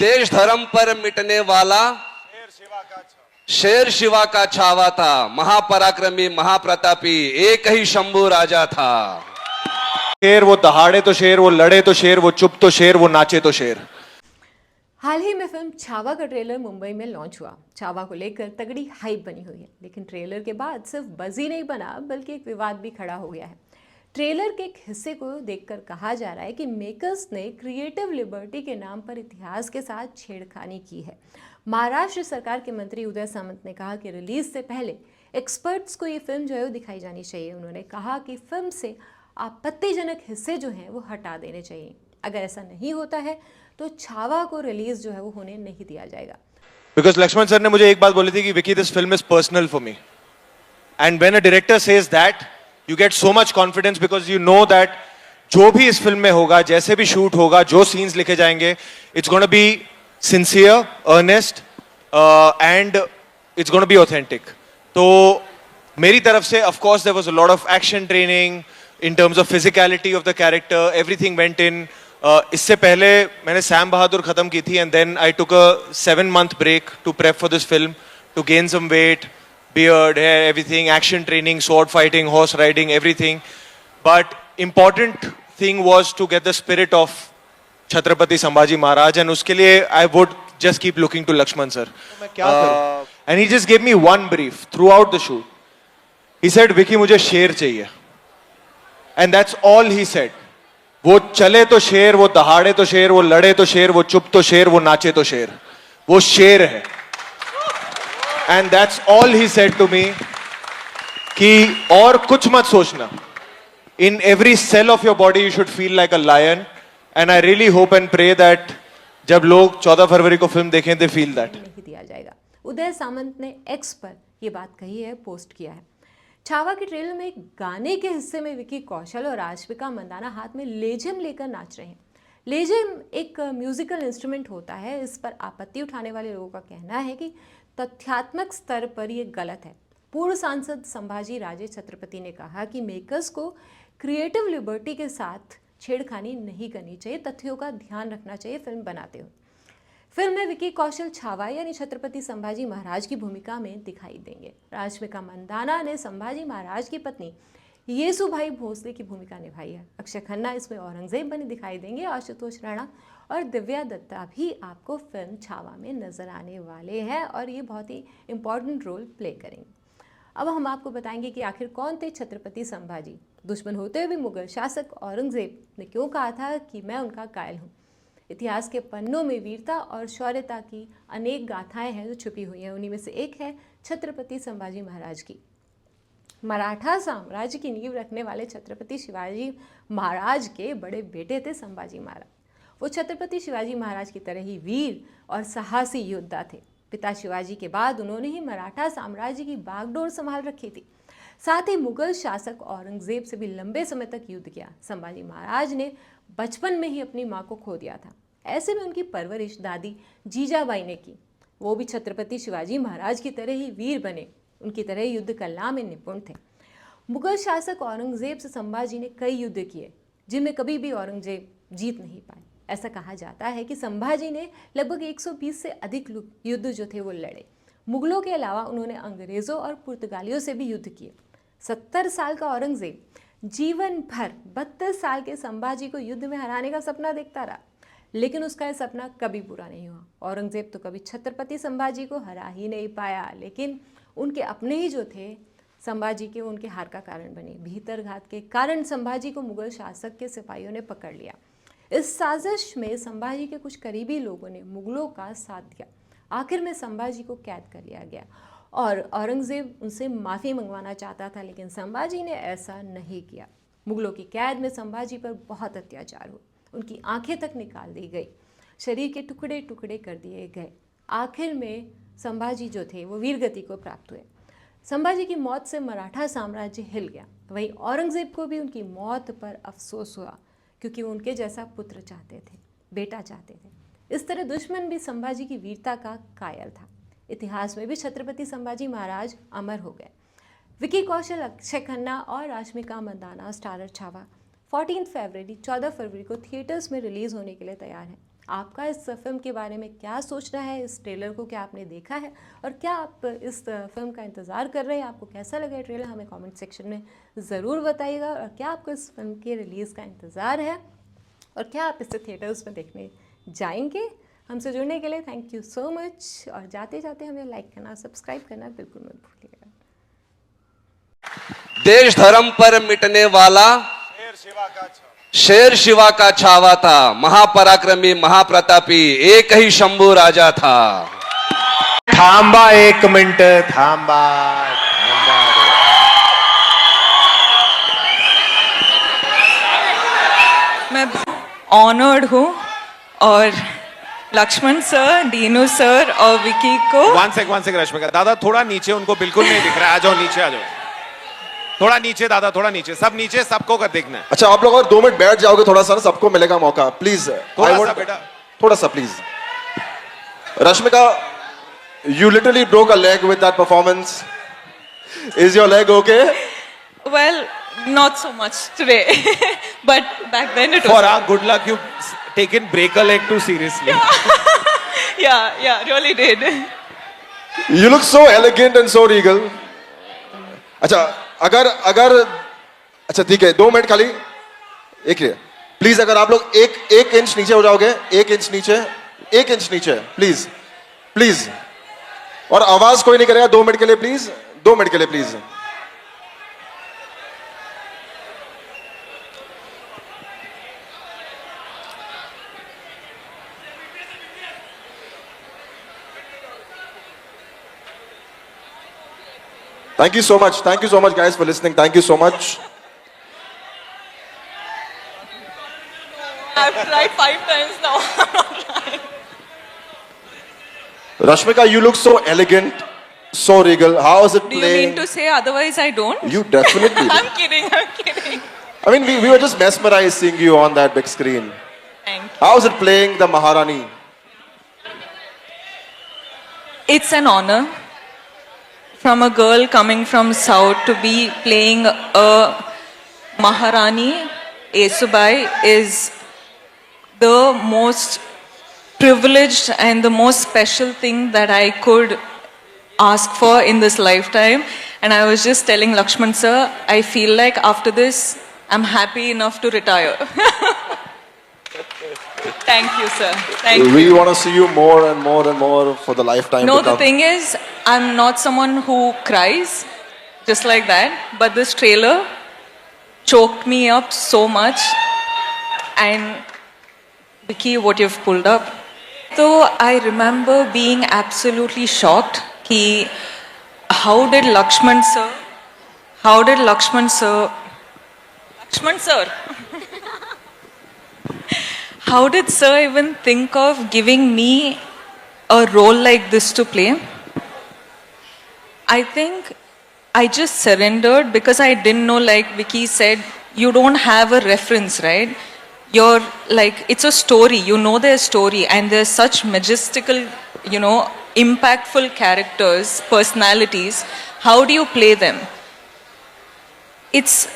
देश धर्म पर मिटने वाला शेर शिवा का छावा था, महापराक्रमी महाप्रतापी एक ही शंभू राजा था। शेर वो दहाड़े तो शेर, वो लड़े तो शेर, वो चुप तो शेर, वो नाचे तो शेर। हाल ही में फिल्म छावा का ट्रेलर मुंबई में लॉन्च हुआ। छावा को लेकर तगड़ी हाइप बनी हुई है, लेकिन ट्रेलर के बाद सिर्फ बज़ ही नहीं बना बल्कि एक विवाद भी खड़ा हो गया है। ट्रेलर के एक हिस्से को देखकर कहा जा रहा है कि मेकर्स ने क्रिएटिव लिबर्टी के नाम पर इतिहास के साथ छेड़खानी की है। महाराष्ट्र सरकार के मंत्री उदय सामंत ने कहा कि रिलीज से पहले एक्सपर्ट्स को ये फिल्म जो है वो दिखाई जानी चाहिए। उन्होंने कहा कि फिल्म से आपत्तिजनक हिस्से जो हैं वो हटा देने चाहिए। अगर ऐसा नहीं होता है तो छावा को रिलीज जो है वो होने नहीं दिया जाएगा। बिकॉज लक्ष्मण सर ने मुझे एक बात बोली थी कि Vicky this film is personal for me, and when a director says that you get so much confidence, because you know that जो भी इस फिल्म में होगा, जैसे भी शूट होगा, जो सीन्स लिखे जाएंगे, it's gonna be sincere, earnest and it's gonna be authentic. तो मेरी तरफ से of course there was a lot of action training in terms of physicality of the character, everything went in. इससे पहले मैंने सैम बहादुर खत्म की थी, and then I took a 7-month break to prep for this film, to gain some weight, beard, hair, everything, action training, sword fighting, horse riding, everything. But important thing was to get the spirit of Chhatrapati Sambhaji Maharaj, and उसके लिए I would just keep looking to Lakshman sir. मैं क्या करूं? And he just gave me one brief throughout the shoot. He said, "Vicky मुझे शेर चाहिए." And that's all he said. वो चले तो शेर, वो दहाड़े तो शेर, वो लड़े तो शेर, वो चुप तो शेर, वो नाचे तो शेर। वो शेर है। And that's all he said to me कि और कुछ मत सोचना। In every cell of your body you should feel like a lion. And I really hope and pray that जब लोग 14 फरवरी को फिल्म देखें they feel that. नहीं दिया जाएगा। उदय सामंत ने एक्स पर ये बात कही है, पोस्ट किया है। छावा के ट्रेलर में एक गाने के हिस्से में विकी कौशल और राश्मिका मंदाना हाथ में लेझिम लेकर नाच रहे हैं। लेझिम एक म्यूजिकल इंस्ट्रूमेंट होता है। इस पर आपत्ति उठाने वाले लोगों का कहना है कि तथ्यात्मक स्तर पर यह गलत है। पूर्व सांसद संभाजी राजे छत्रपति ने कहा कि मेकर्स को क्रिएटिव लिबर्टी के साथ छेड़खानी नहीं करनी चाहिए, तथ्यों का ध्यान रखना चाहिए फिल्म बनाते हुए। फिल्म में विकी कौशल छावा यानी छत्रपति संभाजी महाराज की भूमिका में दिखाई देंगे। राश्मिका मंदाना ने संभाजी महाराज की पत्नी येसुभाई भोसले की भूमिका निभाई है। अक्षय खन्ना इसमें औरंगजेब बने दिखाई देंगे। आशुतोष राणा और दिव्या दत्ता भी आपको फिल्म छावा में नजर आने वाले हैं और ये बहुत ही इंपॉर्टेंट रोल प्ले करेंगे। अब हम आपको बताएंगे कि आखिर कौन थे छत्रपति संभाजी। दुश्मन होते हुए भी मुगल शासक औरंगजेब ने क्यों कहा था कि मैं उनका कायल हूँ। इतिहास के पन्नों में वीरता और शौर्यता की अनेक गाथाएं हैं जो छुपी हुई हैं। उन्हीं में से एक है छत्रपति संभाजी महाराज की। मराठा साम्राज्य की नींव रखने वाले छत्रपति शिवाजी महाराज के बड़े बेटे थे संभाजी महाराज। वो छत्रपति शिवाजी महाराज की तरह ही वीर और साहसी योद्धा थे। पिता शिवाजी के बाद उन्होंने ही मराठा साम्राज्य की बागडोर संभाल रखी थी। साथ ही मुगल शासक औरंगजेब से भी लंबे समय तक युद्ध किया। संभाजी महाराज ने बचपन में ही अपनी मां को खो दिया था। ऐसे में उनकी परवरिश दादी जीजाबाई ने की। वो भी छत्रपति शिवाजी महाराज की तरह ही वीर बने, उनकी तरह युद्ध कला में निपुण थे। मुगल शासक औरंगजेब से संभाजी ने कई युद्ध किए जिनमें कभी भी औरंगजेब जीत नहीं पाए। ऐसा कहा जाता है कि संभाजी ने लगभग 120 से अधिक युद्ध जो थे वो लड़े। मुगलों के अलावा उन्होंने अंग्रेज़ों और पुर्तगालियों से भी युद्ध किए। 70 साल का औरंगजेब जीवन भर 32 साल के संभाजी को युद्ध में हराने का सपना देखता रहा, लेकिन उसका यह सपना कभी पूरा नहीं हुआ। औरंगजेब तो कभी छत्रपति संभाजी को हरा ही नहीं पाया, लेकिन उनके अपने ही जो थे संभाजी के, उनके हार का कारण बने। भीतरघात के कारण संभाजी को मुगल शासक के सिपाहियों ने पकड़ लिया। इस साजिश में संभाजी के कुछ करीबी लोगों ने मुगलों का साथ दिया। आखिर में संभाजी को कैद कर लिया गया और औरंगजेब उनसे माफ़ी मंगवाना चाहता था, लेकिन संभाजी ने ऐसा नहीं किया। मुगलों की कैद में संभाजी पर बहुत अत्याचार हुआ। उनकी आंखें तक निकाल दी गई, शरीर के टुकड़े टुकड़े कर दिए गए। आखिर में संभाजी जो थे वो वीरगति को प्राप्त हुए। संभाजी की मौत से मराठा साम्राज्य हिल गया। वहीं औरंगजेब को भी उनकी मौत पर अफसोस हुआ, क्योंकि वो उनके जैसा पुत्र चाहते थे, बेटा चाहते थे। इस तरह दुश्मन भी संभाजी की वीरता का कायल था। इतिहास में भी छत्रपति संभाजी महाराज अमर हो गए। विकी कौशल, अक्षय खन्ना और राश्मिका मंदाना स्टारर छावा 14 फरवरी को थिएटर्स में रिलीज होने के लिए तैयार है। आपका इस फिल्म के बारे में क्या सोचना है, इस ट्रेलर को क्या आपने देखा है और क्या आप इस फिल्म का इंतज़ार कर रहे हैं, आपको कैसा लगा ट्रेलर, हमें कमेंट सेक्शन में ज़रूर बताइएगा। और क्या आपको इस फिल्म के रिलीज़ का इंतज़ार है और क्या आप इसे थिएटर्स में देखने जाएंगे। हमसे जुड़ने के लिए थैंक यू सो मच। और जाते जाते हमें लाइक करना, सब्सक्राइब करना बिल्कुल मत भूलिएगा। देश धर्म पर मिटने वाला शेर शिवा का छावा था, महापराक्रमी महाप्रतापी एक ही शंभू राजा था। थांबा एक मिनट, थांबा थांबा मैं ऑनर्ड हूँ और लक्ष्मण सर, दीनू सर और विकी को वन सेक रश्मिका, दादा थोड़ा नीचे, उनको बिल्कुल नहीं दिख रहा है, आ जाओ नीचे, आ जाओ थोड़ा नीचे, दादा थोड़ा नीचे, सब नीचे, सबको कर देखना है। अच्छा आप लोग और 2 मिनट बैठ जाओगे थोड़ा सा ना, सबको मिलेगा मौका, प्लीज थोड़ा सा बेटा, थोड़ा सा please. Rashmika, you literally broke a leg with that performance. Is your leg okay? well, not so much today, but back then it For was. our good luck, you've taken break a leg too seriously. Yeah, really did. You look so elegant and so regal. अच्छा अगर अच्छा ठीक है, 2 minute खाली, एक please, अगर आप लोग एक इंच नीचे हो जाओगे, 1 इंच नीचे प्लीज प्लीज, और आवाज कोई नहीं करेगा 2 मिनट के लिए प्लीज, 2 मिनट के लिए please. Thank you so much guys for listening. Thank you so much. I've tried 5 times now. Rashmika, you look so elegant, so regal. How is it Do you playing? mean to say otherwise I don't? You definitely do. I'm kidding. I mean, we were just mesmerized seeing you on that big screen. Thank you. How is it playing the Maharani? It's an honor from a girl coming from South to be playing a Maharani. Yesubai is the most privileged and the most special thing that I could ask for in this lifetime. And I was just telling Lakshman sir, I feel like after this, I'm happy enough to retire. Thank you, sir. Thank you. We want to see you more and more and more for the lifetime No, to the come. thing is, I'm not someone who cries just like that. But this trailer choked me up so much. And Vicky, what you've pulled up. So I remember being absolutely shocked. How did Lakshman sir? How did sir even think of giving me a role like this to play? I think I just surrendered because I didn't know, like Vicky said, you don't have a reference, right? You're like, it's a story, you know their story, and there's such majestical, impactful characters, personalities. How do you play them? It's